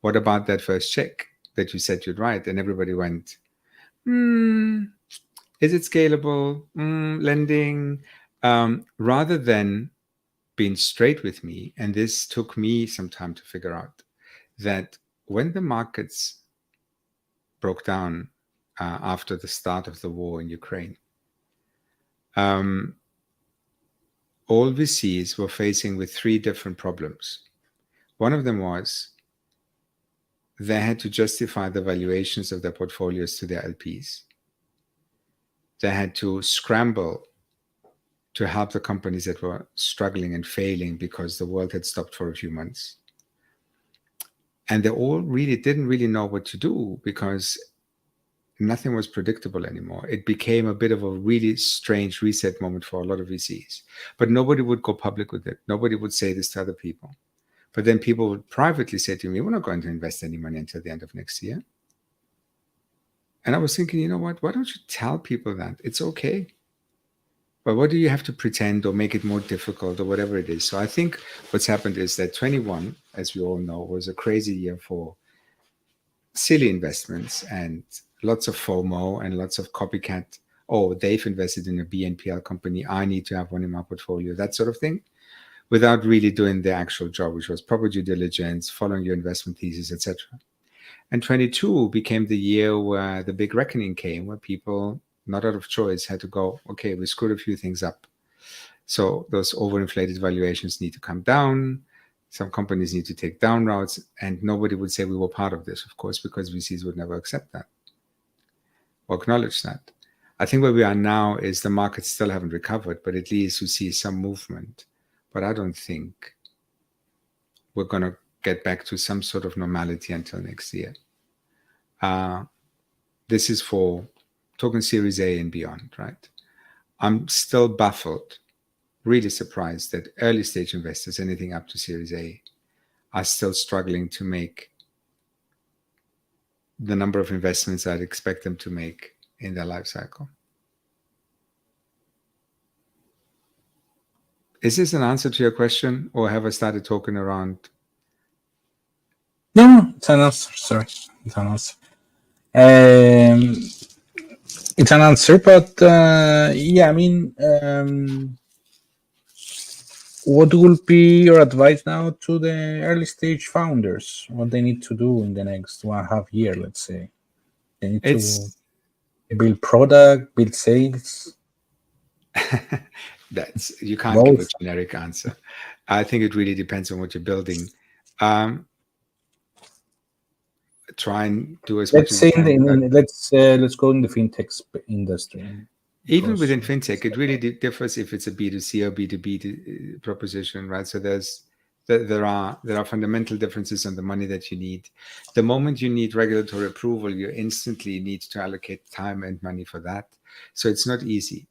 what about that first check that you said you'd write? And everybody went, is it scalable? Lending? Rather than being straight with me, and this took me some time to figure out, that when the markets broke down after the start of the war in Ukraine, all VCs were facing with three different problems. One of them was they had to justify the valuations of their portfolios to their LPs. They had to scramble to help the companies that were struggling and failing because the world had stopped for a few months. And they all really didn't really know what to do because nothing was predictable anymore. It became a bit of a really strange reset moment for a lot of VCs. But nobody would go public with it. Nobody would say this to other people. But then people would privately say to me, we're not going to invest any money until the end of next year. And I was thinking, you know what? Why don't you tell people that? It's okay. But what do you have to pretend or make it more difficult or whatever it is? So I think what's happened is that 21, as we all know, was a crazy year for silly investments and lots of FOMO and lots of copycat. Oh, they've invested in a BNPL company. I need to have one in my portfolio, that sort of thing, without really doing the actual job, which was proper due diligence, following your investment thesis, etc. And 22 became the year where the big reckoning came, where people, not out of choice, had to go, okay, we screwed a few things up. So those overinflated valuations need to come down. Some companies need to take down routes, and nobody would say we were part of this, of course, because VCs would never accept that or acknowledge that. I think where we are now is the markets still haven't recovered, but at least you see some movement. But I don't think we're going to get back to some sort of normality until next year. This is for talking Series A and beyond, right? I'm still baffled, really surprised that early stage investors, anything up to Series A, are still struggling to make the number of investments I'd expect them to make in their life cycle. Is this an answer to your question, or have I started talking around? No, it's an answer. Sorry, it's an answer. It's an answer, but yeah, I mean, what would be your advice now to the early stage founders? What they need to do in the next 1.5 year, let's say? They need to It's build product, build sales, that's you can't give a both. generic answer. I think it really depends on what you're building. Um, Try and do as much Let's as you say can. let's go in the fintech industry Even because within fintech, it really differs if it's a B2C or B2B proposition, right? So there are fundamental differences on the money that you need. The moment you need regulatory approval, you instantly need to allocate time and money for that. So it's not easy.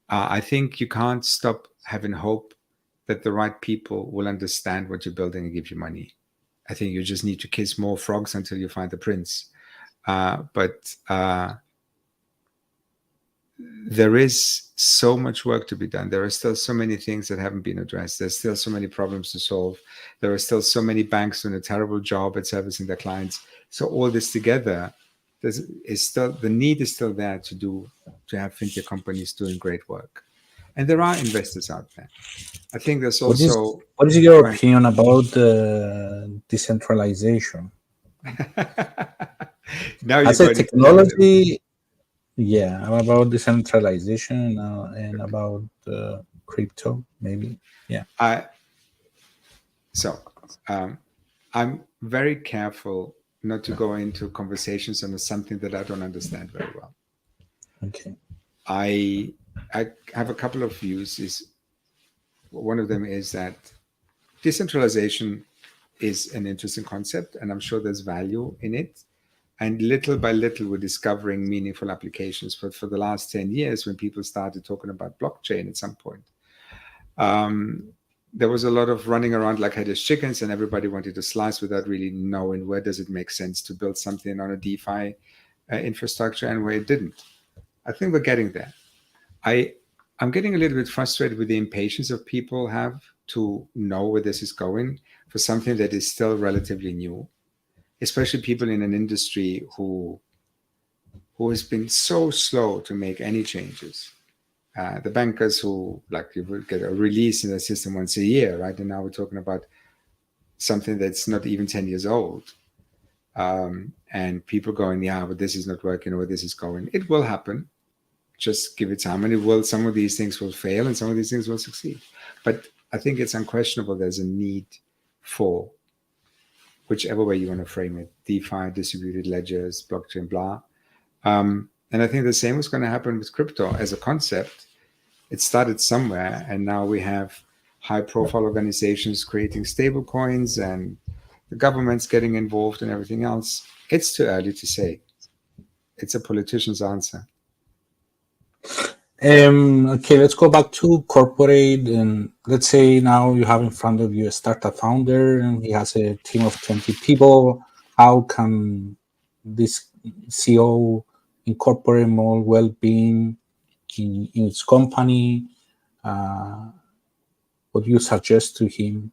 I think you can't stop having hope that the right people will understand what you're building and give you money. I think you just need to kiss more frogs until you find the prince. But there is so much work to be done. There are still so many things that haven't been addressed. There's still so many problems to solve. There are still so many banks doing a terrible job at servicing their clients. So all this together, the need is still there to have fintech companies doing great work. And there are investors out there. I think there's also what is your right. opinion about decentralization Now you're as a going into the technology? Yeah, about decentralization and about crypto, maybe. Yeah. So I'm very careful not to go into conversations on something that I don't understand very well. Okay. I have a couple of views. One of them is that decentralization is an interesting concept, and I'm sure there's value in it. And little by little, we're discovering meaningful applications. But for the last 10 years, when people started talking about blockchain at some point, there was a lot of running around like headless chickens, and everybody wanted to slice without really knowing where does it make sense to build something on a DeFi infrastructure and where it didn't. I think we're getting there. I'm getting a little bit frustrated with the impatience of people have to know where this is going for something that is still relatively new, especially people in an industry who has been so slow to make any changes. The bankers who you would get a release in the system once a year, right? And now we're talking about something that's not even 10 years old. And people going, yeah, but this is not working, or this is going. It will happen. Just give it time, and some of these things will fail and some of these things will succeed. But I think it's unquestionable there's a need for, whichever way you want to frame it, DeFi, distributed ledgers, blockchain, blah. And I think the same was going to happen with crypto as a concept. It started somewhere, and now we have high-profile organizations creating stable coins and the government's getting involved and everything else. It's too early to say. It's a politician's answer. Okay, let's go back to corporate, and let's say now you have in front of you a startup founder and he has a team of 20 people. How can this CEO incorporate more well-being in its company? What do you suggest to him?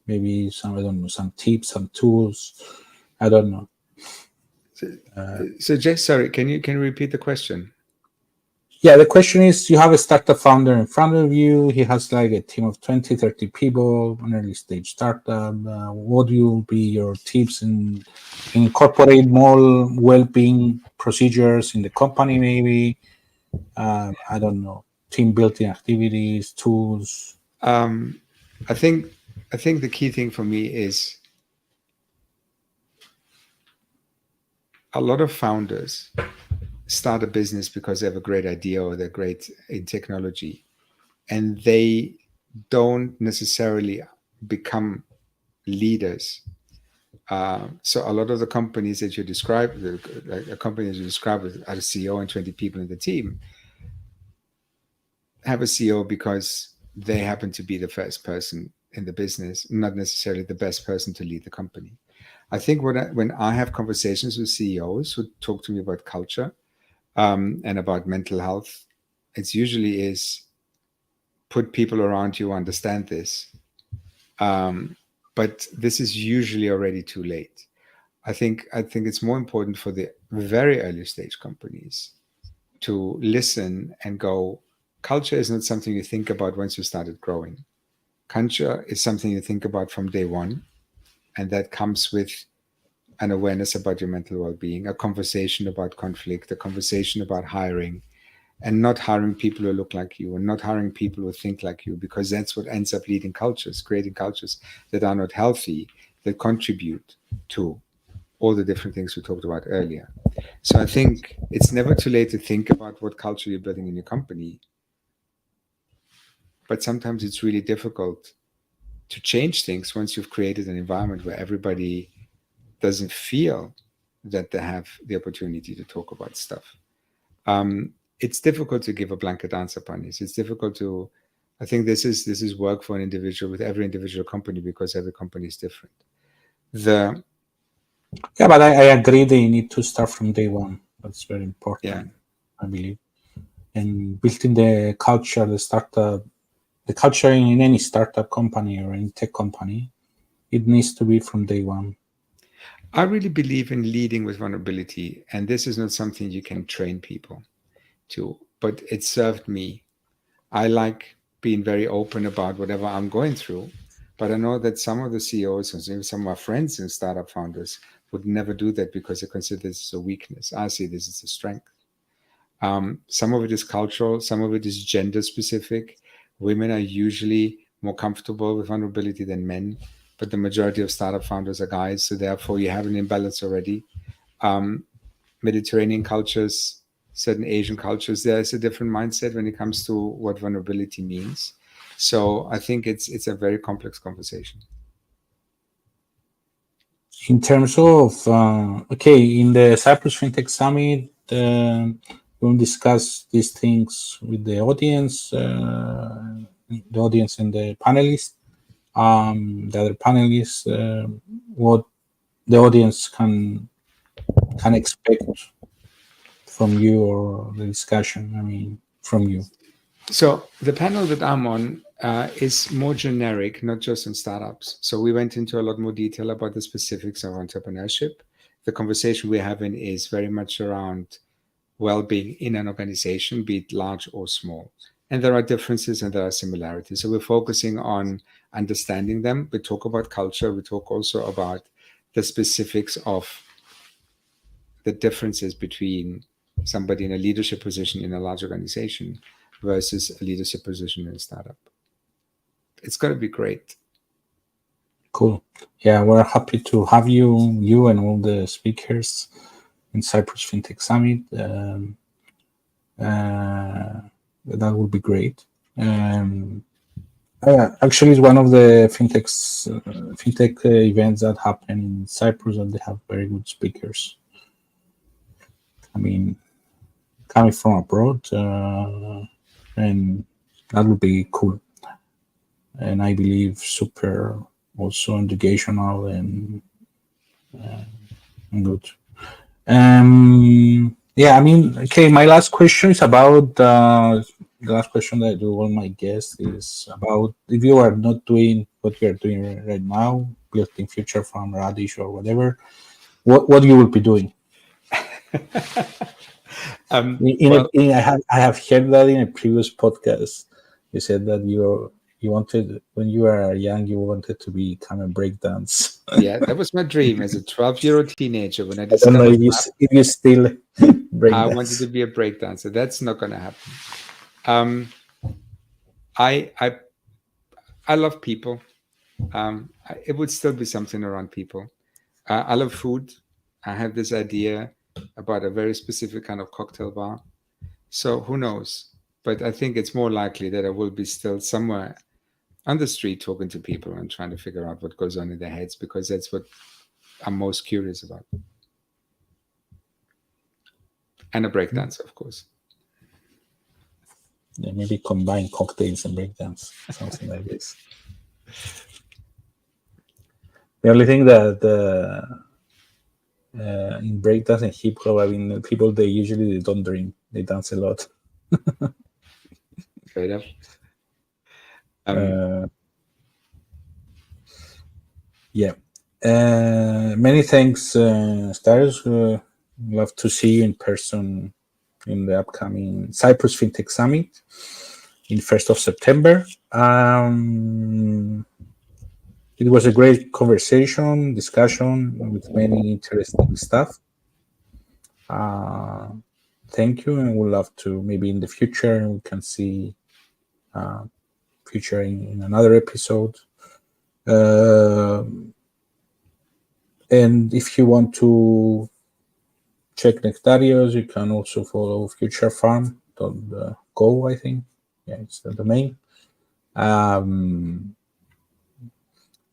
Maybe some tips, some tools. I don't know. So Jay, sorry, can you repeat the question? Yeah, the question is, you have a startup founder in front of you. He has like a team of 20, 30 people, an early stage startup. What will be your tips in incorporate more well-being procedures in the company, maybe? I don't know, team building activities, tools. I think the key thing for me is a lot of founders start a business because they have a great idea or they're great in technology, and they don't necessarily become leaders. So a lot of the companies that you describe, a company that you describe with a CEO and 20 people in the team, have a CEO because they happen to be the first person in the business, not necessarily the best person to lead the company. I think when I have conversations with CEOs who talk to me about culture and about mental health, it's usually is put people around you who understand this. But this is usually already too late. I think it's more important for the very early stage companies to listen and go, culture is not something you think about once you started growing. Culture is something you think about from day one, and that comes with an awareness about your mental well-being, a conversation about conflict, a conversation about hiring, and not hiring people who look like you and not hiring people who think like you, because that's what ends up leading cultures, creating cultures that are not healthy, that contribute to all the different things we talked about earlier. So I think it's never too late to think about what culture you're building in your company. But sometimes it's really difficult to change things once you've created an environment where everybody doesn't feel that they have the opportunity to talk about stuff. It's difficult to give a blanket answer, Panis. It's difficult to. I think this is work for an individual with every individual company, because every company is different. Yeah, but I agree they need to start from day one. That's very important, I believe. And building the culture, the culture in any startup company or in tech company, it needs to be from day one. I really believe in leading with vulnerability, and this is not something you can train people to, but it served me. I like being very open about whatever I'm going through, but I know that some of the CEOs and some of my friends and startup founders would never do that because they consider this as a weakness. I see this as a strength. Some of it is cultural, some of it is gender specific. Women are usually more comfortable with vulnerability than men, but the majority of startup founders are guys, so therefore you have an imbalance already. Mediterranean cultures, certain Asian cultures, there's a different mindset when it comes to what vulnerability means. So I think it's a very complex conversation. In terms of, in the Cyprus FinTech Summit, we'll discuss these things with the audience and the panelists. The other panelists, what the audience can expect from you, or the discussion, from you. So the panel that I'm on is more generic, not just on startups. So we went into a lot more detail about the specifics of entrepreneurship. The conversation we're having is very much around well-being in an organization, be it large or small. And there are differences and there are similarities. So we're focusing on understanding them. We talk about culture. We talk also about the specifics of the differences between somebody in a leadership position in a large organization versus a leadership position in a startup. It's going to be great. Cool. Yeah, we're happy to have you and all the speakers in Cyprus FinTech Summit. That would be great. Actually, it's one of the fintech events that happen in Cyprus, and they have very good speakers. Coming from abroad, and that would be cool. And I believe super also educational and good. My last question is about the last question that I do all my guests is about, if you are not doing what you are doing right now, building future from Radish or whatever, what you will be doing? I have heard that in a previous podcast. You said that you wanted, when you were young, you wanted to become a breakdance. Yeah, that was my dream as a 12-year-old teenager when I discovered. I don't know if you still breakdance. I wanted to be a breakdancer. That's not going to happen. I love people. It would still be something around people. I love food. I have this idea about a very specific kind of cocktail bar. So who knows? But I think it's more likely that I will be still somewhere on the street talking to people and trying to figure out what goes on in their heads, because that's what I'm most curious about. And a breakdance, of course. Yeah, maybe combine cocktails and breakdance, something like this. The only thing that in breakdance and hip hop, people they usually don't drink; they dance a lot. Fair enough. Yeah. Many thanks, Stars. Love to see you in person in the upcoming Cyprus FinTech Summit in 1st of September. It was a great discussion with many interesting stuff. Thank you, and we'd love to maybe in the future we can see featuring in another episode. And if you want to check Nektarios, you can also follow futurefarm.co, I think. Yeah, it's the domain. And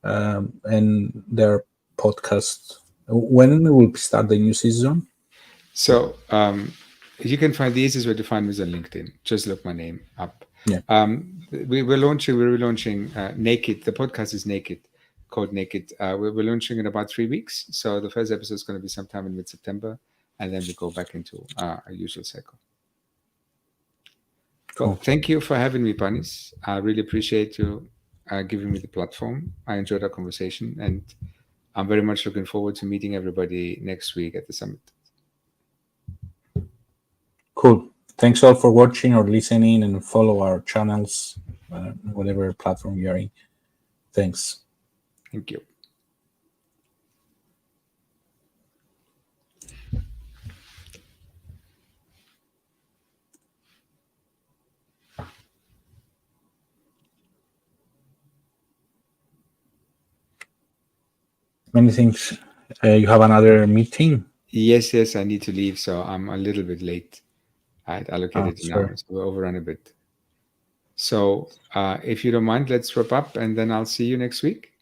their podcast. When will start the new season? So you can find the easiest way to find me is on LinkedIn. Just look my name up. Yeah. We're relaunching Naked. The podcast is Naked, called Naked. We're launching in about 3 weeks. So the first episode is going to be sometime in mid-September, and then we go back into our usual cycle. Well, thank you for having me, Panis. I really appreciate you giving me the platform. I enjoyed our conversation, and I'm very much looking forward to meeting everybody next week at the summit. Cool. Thanks all for watching or listening, and follow our channels, whatever platform you're in. Thanks. Thank you. Many things. You have another meeting? Yes, I need to leave, so I'm a little bit late. I had allocated an hour, so we're overrun a bit. So if you don't mind, let's wrap up, and then I'll see you next week.